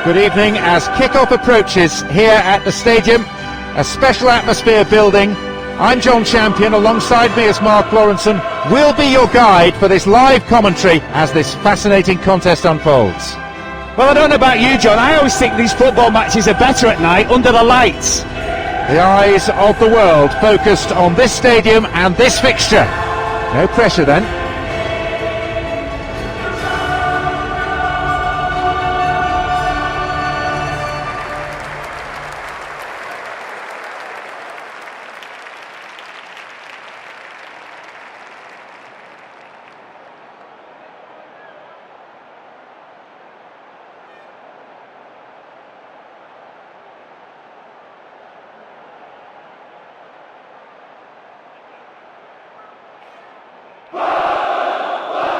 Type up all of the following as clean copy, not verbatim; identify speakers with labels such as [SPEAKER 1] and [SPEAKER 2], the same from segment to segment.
[SPEAKER 1] Good evening. As kick-off approaches here at the stadium, a special atmosphere building. I'm John Champion, alongside me is Mark Lawrenson. We'll be your guide for this live commentary as this fascinating contest unfolds.
[SPEAKER 2] Well, I don't know about you, John, I always think these football matches are better at night under the lights.
[SPEAKER 1] The eyes of the world focused on this stadium and this fixture. No pressure then.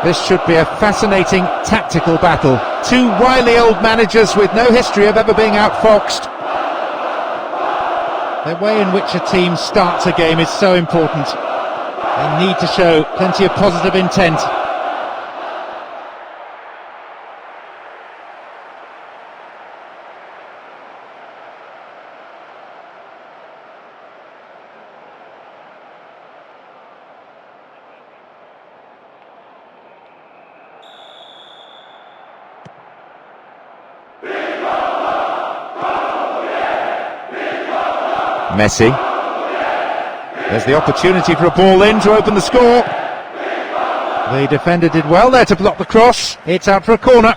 [SPEAKER 1] This should be a fascinating tactical battle. Two wily old managers with no history of ever being outfoxed. The way in which a team starts a game is so important. They need to show plenty of positive intent. Messi. There's the opportunity for a ball in to open the score. The defender did well there to block the cross. It's out for a corner.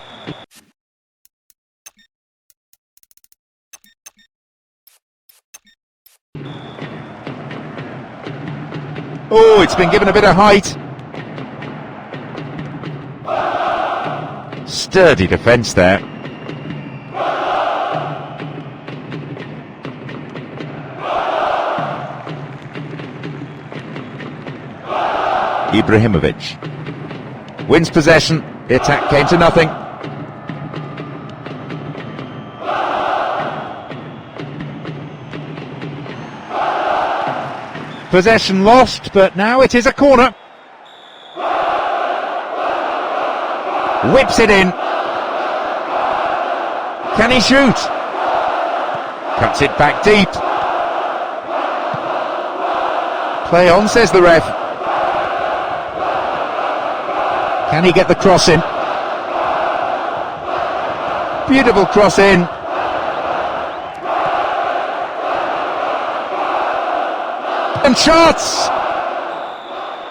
[SPEAKER 1] Oh, it's been given a bit of height. Sturdy defence there. Ibrahimovic wins possession. The attack came to nothing. Possession lost, but now it is a corner. Whips it in. Can he shoot? Cuts it back deep. Play on, says the ref. Can he get the cross in? Beautiful cross in. And shots!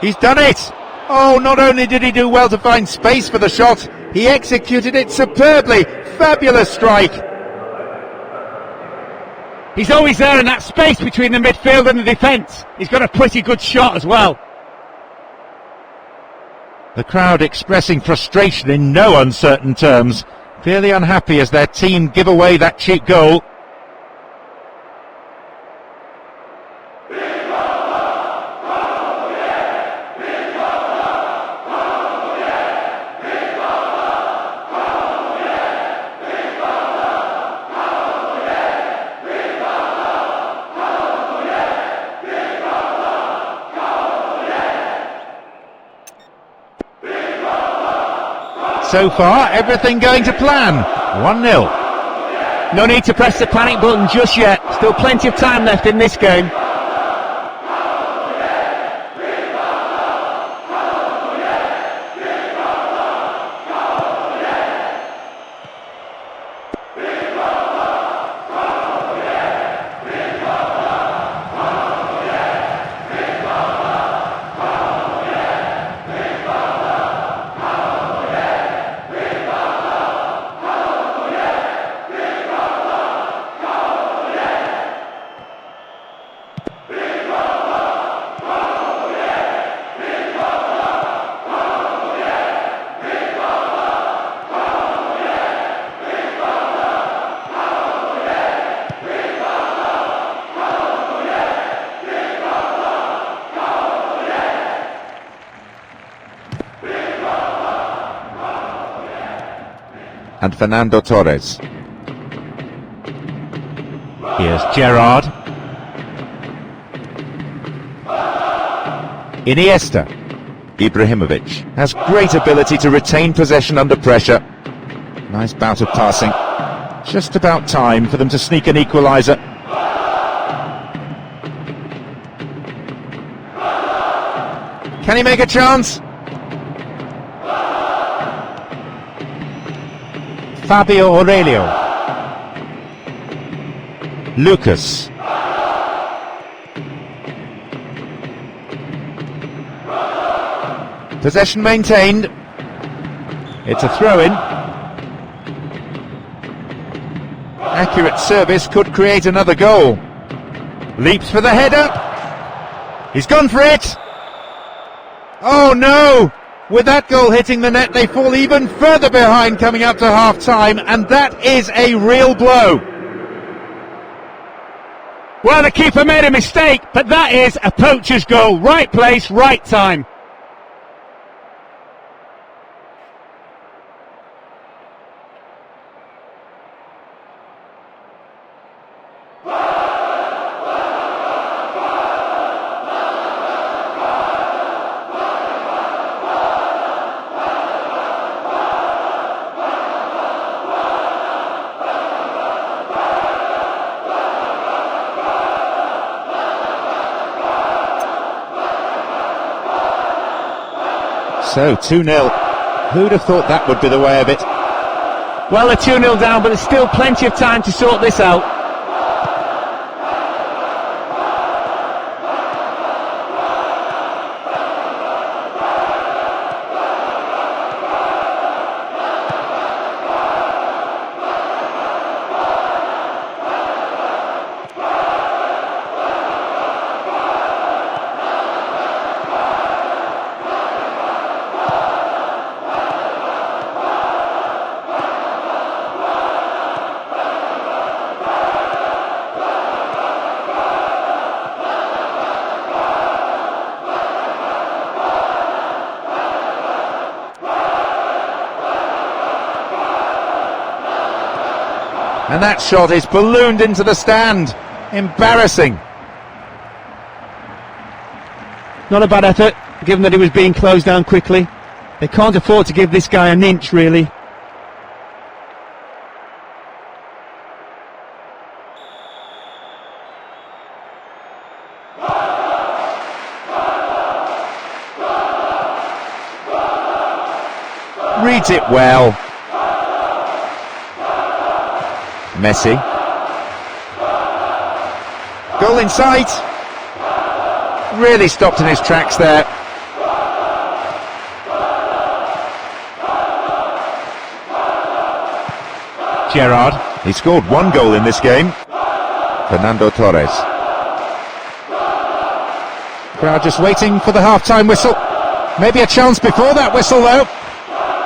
[SPEAKER 1] He's done it! Oh, not only did he do well to find space for the shot, he executed it superbly. Fabulous strike.
[SPEAKER 2] He's always there in that space between the midfield and the defence. He's got a pretty good shot as well.
[SPEAKER 1] The crowd expressing frustration in no uncertain terms, clearly unhappy as their team give away that cheap goal. So far, everything going to plan. 1-0.
[SPEAKER 2] No need to press the panic button just yet. Still plenty of time left in this game.
[SPEAKER 1] And Fernando Torres. Here's Gerrard. Iniesta. Ibrahimovic has great ability to retain possession under pressure. Nice bout of passing. Just about time for them to sneak an equaliser. Can he make a chance? Fabio Aurelio. Lucas. Possession maintained. It's a throw-in. Accurate service could create another goal. Leaps for the header. He's gone for it. Oh no! With that goal hitting the net, they fall even further behind coming up to half-time, and that is a real blow.
[SPEAKER 2] Well, the keeper made a mistake, but that is a poacher's goal. Right place, right time.
[SPEAKER 1] So, 2-0. Who'd have thought that would be the way of it?
[SPEAKER 2] Well, they're 2-0 down, but there's still plenty of time to sort this out.
[SPEAKER 1] And that shot is ballooned into the stand. Embarrassing.
[SPEAKER 2] Not a bad effort, given that he was being closed down quickly. They can't afford to give this guy an inch, really.
[SPEAKER 1] Reads it well. Messi. Goal in sight. Really stopped in his tracks there. Gerrard. He scored one goal in this game. Fernando Torres. Crowd just waiting for the half-time whistle. Maybe a chance before that whistle though.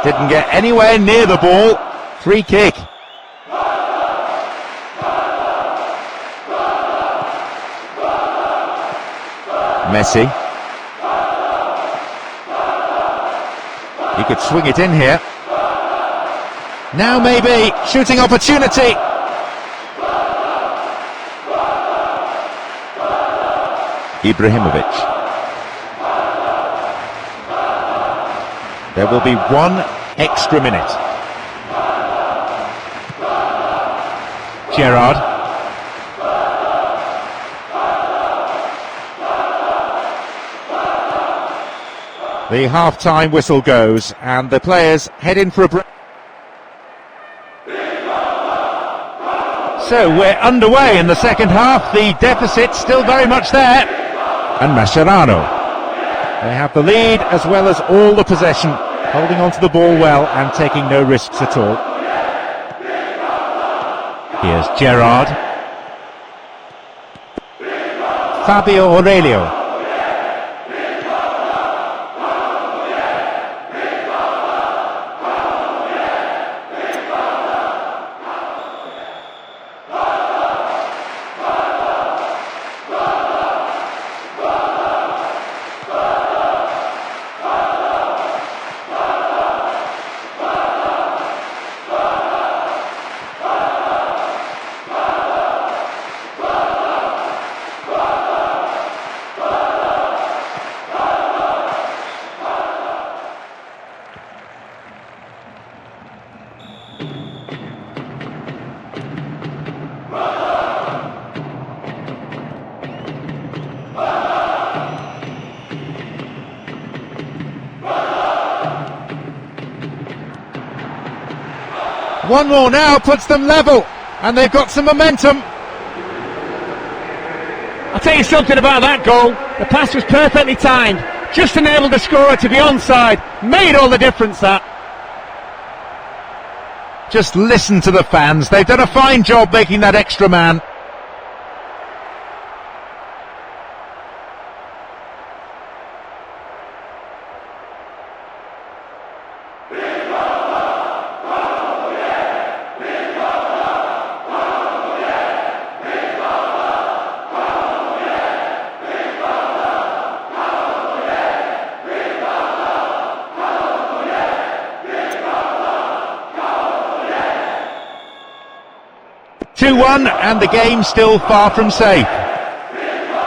[SPEAKER 1] Didn't get anywhere near the ball. Free kick. Messi. He could swing it in here. Now maybe shooting opportunity. Ibrahimovic. There will be one extra minute. Gerrard. The half-time whistle goes and the players head in for a break. So we're underway in the second half. The deficit still very much there. And Mascherano. They have the lead as well as all the possession, holding onto the ball well and taking no risks at all. Here's Gerrard. Fabio Aurelio. One more now puts them level, and they've got some momentum.
[SPEAKER 2] I'll tell you something about that goal. The pass was perfectly timed. Just enabled the scorer to be onside. Made all the difference, that.
[SPEAKER 1] Just listen to the fans. They've done a fine job making that extra man. And the game still far from safe.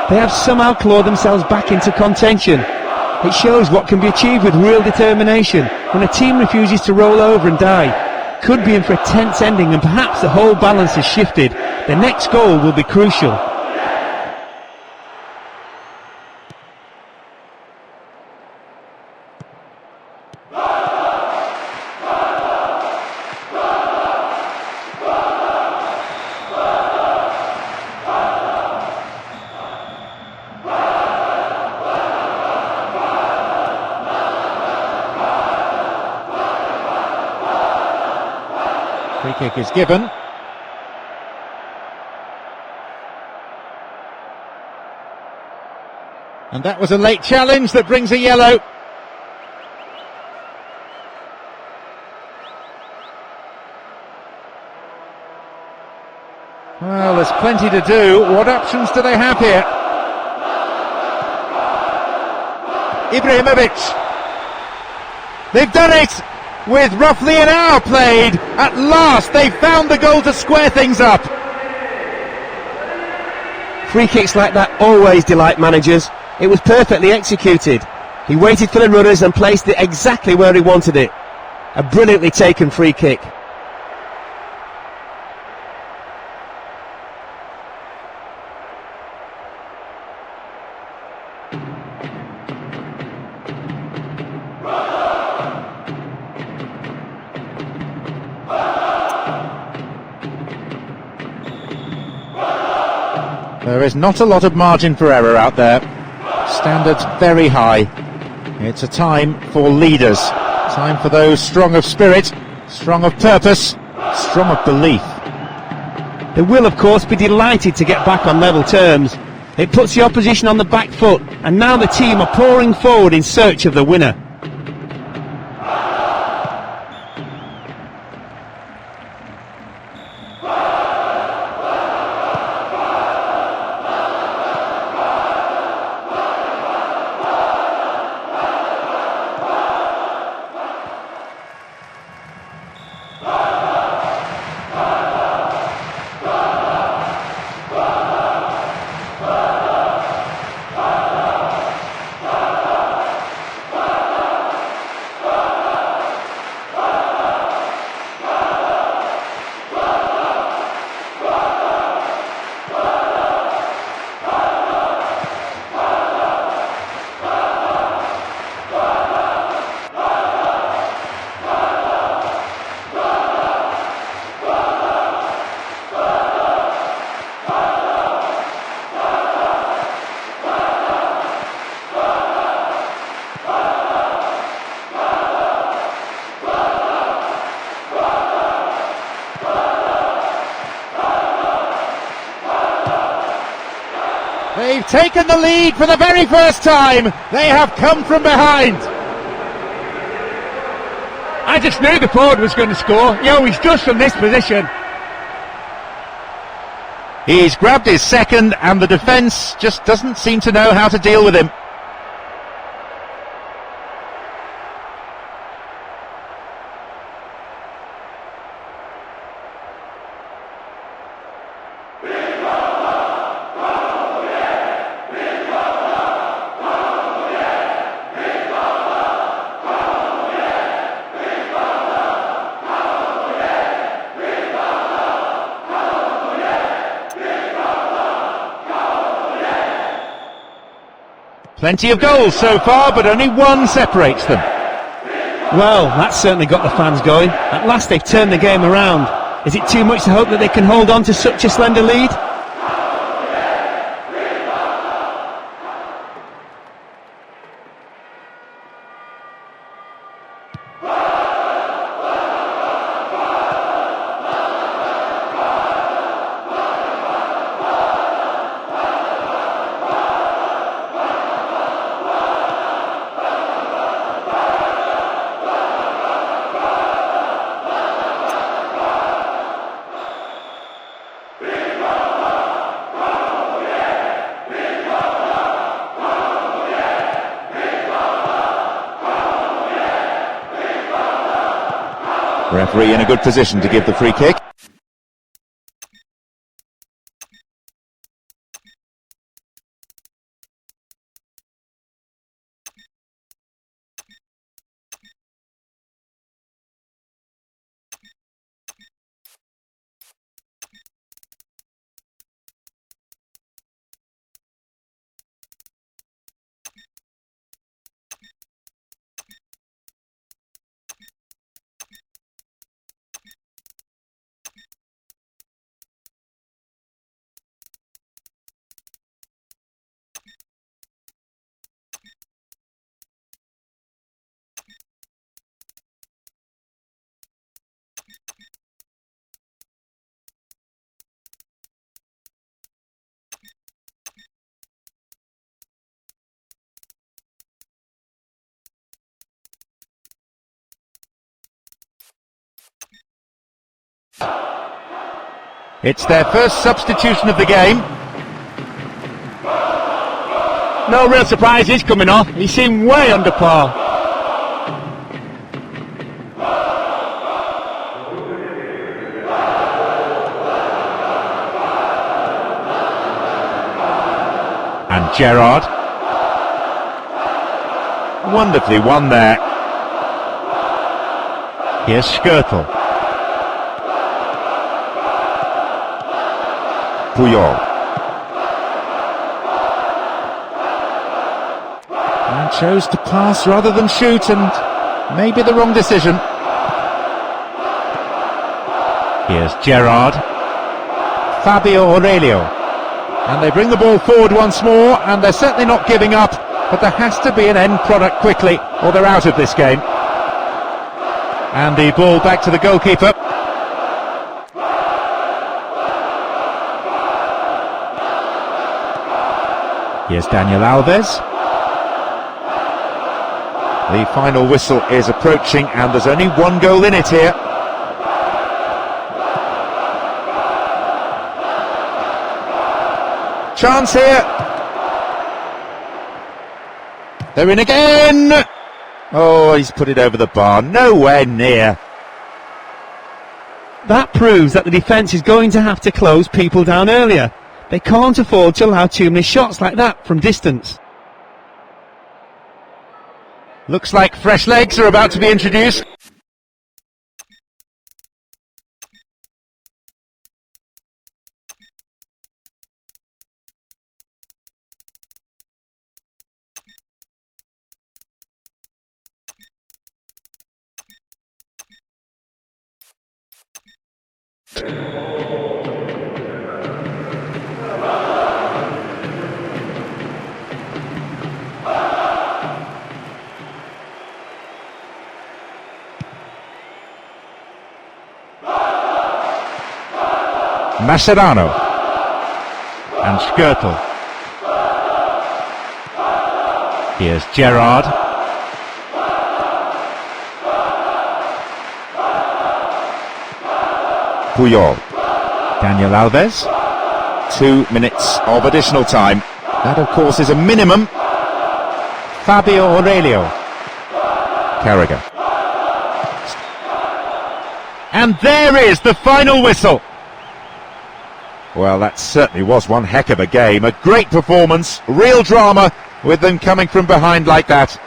[SPEAKER 2] They have somehow clawed themselves back into contention. It shows what can be achieved with real determination when a team refuses to roll over and die. Could be in for a tense ending, and perhaps the whole balance has shifted. The next goal will be crucial.
[SPEAKER 1] Free kick is given. And that was a late challenge that brings a yellow. Well, there's plenty to do. What options do they have here? Ibrahimovic. They've done it! With roughly an hour played, at last they've found the goal to square things up.
[SPEAKER 2] Free kicks like that always delight managers. It was perfectly executed. He waited for the runners and placed it exactly where he wanted it. A brilliantly taken free kick.
[SPEAKER 1] There is not a lot of margin for error out there. Standards very high. It's a time for leaders. Time for those strong of spirit, strong of purpose, strong of belief.
[SPEAKER 2] They will, of course, be delighted to get back on level terms. It puts the opposition on the back foot, and now the team are pouring forward in search of the winner.
[SPEAKER 1] They've taken the lead for the very first time. They have come from behind.
[SPEAKER 2] I just knew the forward was going to score. He always does from this position.
[SPEAKER 1] He's grabbed his second, and the defence just doesn't seem to know how to deal with him. Plenty of goals so far, but only one separates them.
[SPEAKER 2] Well, that's certainly got the fans going. At last they've turned the game around. Is it too much to hope that they can hold on to such a slender lead?
[SPEAKER 1] Referee in a good position to give the free kick. It's their first substitution of the game.
[SPEAKER 2] No real surprise he's coming off. He seemed way under par.
[SPEAKER 1] And Gerrard. Wonderfully won there. Here's Skirtle. Puyol. And chose to pass rather than shoot, and maybe the wrong decision. Here's Gerrard. Fabio Aurelio. And they bring the ball forward once more, and they're certainly not giving up, but there has to be an end product quickly, or they're out of this game. And the ball back to the goalkeeper. Here's Daniel Alves. The final whistle is approaching, and there's only one goal in it here. Chance here. They're in again. Oh, he's put it over the bar. Nowhere near.
[SPEAKER 2] That proves that the defence is going to have to close people down earlier. They can't afford to allow too many shots like that from distance.
[SPEAKER 1] Looks like fresh legs are about to be introduced. Mascherano and Skirtle. Here's Gerrard. Puyol. Daniel Alves. 2 minutes of additional time. That, of course, is a minimum. Fabio Aurelio. Carragher. And there is the final whistle. Well, that certainly was one heck of a game. A great performance, real drama, with them coming from behind like that.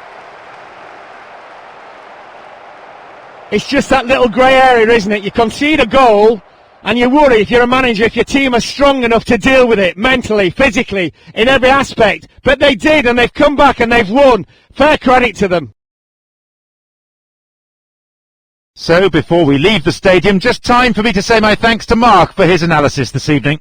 [SPEAKER 2] It's just that little grey area, isn't it? You concede a goal and you worry if you're a manager if your team are strong enough to deal with it mentally, physically, in every aspect. But they did, and they've come back and they've won. Fair credit to them.
[SPEAKER 1] So before we leave the stadium, just time for me to say my thanks to Mark for his analysis this evening.